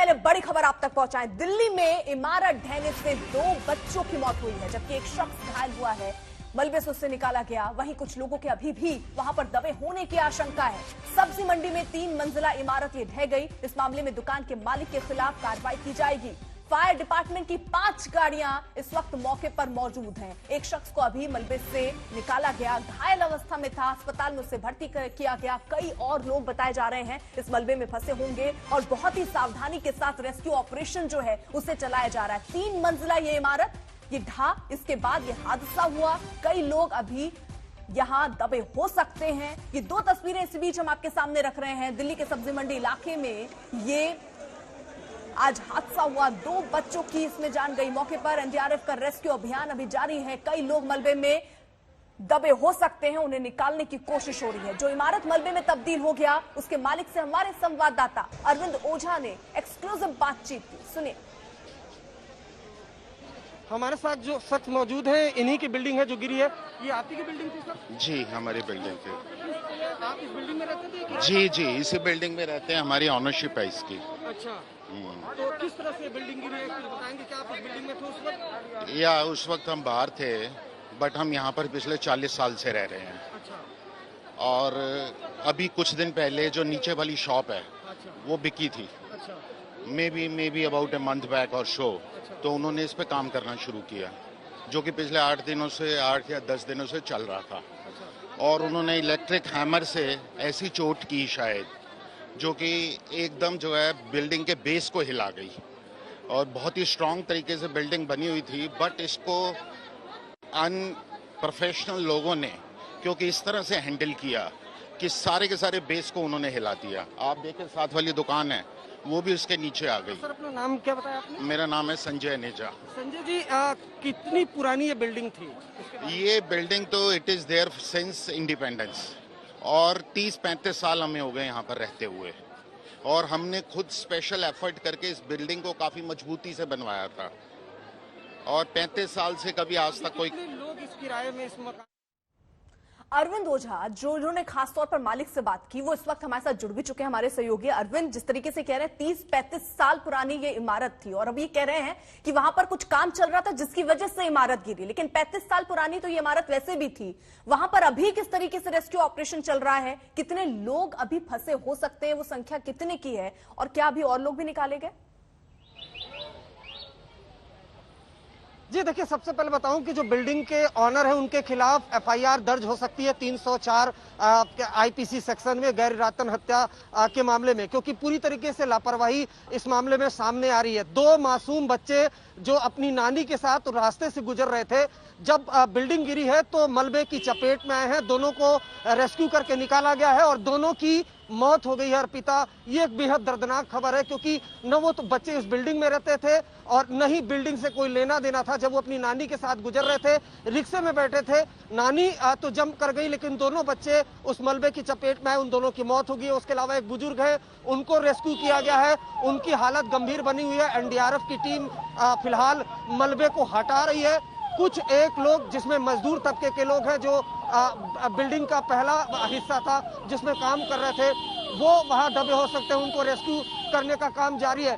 मैंने बड़ी खबर आप तक पहुंचाई। दिल्ली में इमारत ढहने से 2 बच्चों की मौत हुई है, जबकि एक शख्स घायल हुआ है। मलबे से उससे निकाला गया। वहीं कुछ लोगों के अभी भी वहां पर दबे होने की आशंका है। सब्जी मंडी में 3 मंजिला इमारत ये ढह गई। इस मामले में दुकान के मालिक के खिलाफ कार्रवाई की जाएगी। फायर डिपार्टमेंट की 5 गाड़ियां इस वक्त मौके पर मौजूद हैं। एक शख्स को अभी मलबे से निकाला गया, घायल अवस्था में था, अस्पताल में उसे भर्ती किया गया। कई और लोग बताए जा रहे हैं इस मलबे में फंसे होंगे और बहुत ही सावधानी के साथ रेस्क्यू ऑपरेशन जो है उसे चलाया जा रहा है। 3 मंजिला ये इमारत ये ढहा, इसके बाद ये हादसा हुआ। कई लोग अभी यहां दबे हो सकते हैं। ये 2 तस्वीरें इस बीच हम आपके सामने रख रहे हैं। दिल्ली के सब्जी मंडी इलाके में ये आज हादसा हुआ। 2 बच्चों की इसमें जान गई। मौके पर एनडीआरएफ का रेस्क्यू अभियान अभी जारी है। कई लोग मलबे में दबे हो सकते हैं, उन्हें निकालने की कोशिश हो रही है। जो इमारत मलबे में तब्दील हो गया, उसके मालिक से हमारे संवाददाता अरविंद ओझा ने एक्सक्लूसिव बातचीत की। सुनिए। हमारे साथ जो शख्स मौजूद है, इन्हीं की बिल्डिंग है जो गिरी है। ये आपकी की बिल्डिंग थी सर? जी, हमारी बिल्डिंग थी। आप इस बिल्डिंग में रहते थे? जी जी, इसी बिल्डिंग में रहते हैं। हमारी ऑनरशिप है इसकी। अच्छा, तो किस तरह से बिल्डिंग गिरी है, कुछ बताएंगे? क्या आप इस बिल्डिंग में थे उस वक्त? या उस वक्त हम बाहर थे, बट हम यहाँ पर पिछले 40 साल से रह रहे हैं। अच्छा। और अभी कुछ दिन पहले जो नीचे वाली शॉप है, अच्छा। वो बिकी थी। अच्छा। May be about a month back और शो। तो उन्होंने इस पे काम करना शुरू किया, जो कि पिछले 8 दिनों से 8 या 10 दिनों से चल रहा था। और उन्होंने इलेक्ट्रिक हैमर से ऐसी चोट की शायद, जो कि एकदम जो है बिल्डिंग के बेस को हिला गई। और बहुत ही स्ट्रांग तरीके से बिल्डिंग बनी हुई थी, बट इसको अनप्रोफेशनल लोगों ने क्योंकि इस तरह से हैंडल किया कि सारे के सारे बेस को उन्होंने हिला दिया। आप देखें, साथ वाली दुकान है वो भी उसके नीचे आ गई। सर, अपना नाम क्या बताया आपने? मेरा नाम है संजय नेजा। संजय जी, कितनी पुरानी ये बिल्डिंग थी? ये बिल्डिंग तो it is there since independence, और 30-35 साल हमें हो गए यहाँ पर रहते हुए। और हमने खुद स्पेशल एफर्ट करके इस बिल्डिंग को काफी मजबूती से बनवाया था। और 35 साल से कभी आज तक कोई लोग इस किराए में इस मकान। अरविंद ओझा, जो उन्होंने खासतौर पर मालिक से बात की, वो इस वक्त हमारे साथ जुड़ भी चुके हैं, हमारे सहयोगी। अरविंद, जिस तरीके से कह रहे हैं 30-35 साल पुरानी ये इमारत थी और अभी कह रहे हैं कि वहां पर कुछ काम चल रहा था जिसकी वजह से इमारत गिरी, लेकिन 35 साल पुरानी तो ये इमारत वैसे भी थी। वहां पर अभी किस तरीके से रेस्क्यू ऑपरेशन चल रहा है? कितने लोग अभी फंसे हो सकते हैं? वो संख्या कितने की है? और क्या अभी और लोग भी निकाले गए? जी देखिए, सबसे पहले बताऊं कि जो बिल्डिंग के ऑनर है उनके खिलाफ एफआईआर दर्ज हो सकती है 304 आईपीसी सेक्शन में, गैर इरादतन हत्या के मामले में, क्योंकि पूरी तरीके से लापरवाही इस मामले में सामने आ रही है। 2 मासूम बच्चे जो अपनी नानी के साथ रास्ते से गुजर रहे थे, जब बिल्डिंग गिरी है तो मलबे की चपेट में आए हैं। दोनों को रेस्क्यू करके निकाला गया है और दोनों की मौत हो गई है। अर्पिता, ये एक बेहद दर्दनाक खबर है, क्योंकि न वो तो बच्चे इस बिल्डिंग में रहते थे और न ही बिल्डिंग से कोई लेना देना था। जब वो अपनी नानी के साथ गुजर रहे थे, रिक्शे में बैठे थे, नानी तो जंप कर गई, लेकिन दोनों बच्चे उस मलबे की चपेट में आए, उन दोनों की मौत हो गई। उसके अलावा एक बुजुर्ग है, उनको रेस्क्यू किया गया है, उनकी हालत गंभीर बनी हुई है। एनडीआरएफ की टीम फिलहाल मलबे को हटा रही है। कुछ एक लोग, जिसमें मजदूर तबके के लोग हैं, जो बिल्डिंग का पहला हिस्सा था जिसमें काम कर रहे थे, वो वहां दबे हो सकते हैं। उनको रेस्क्यू करने का काम जारी है।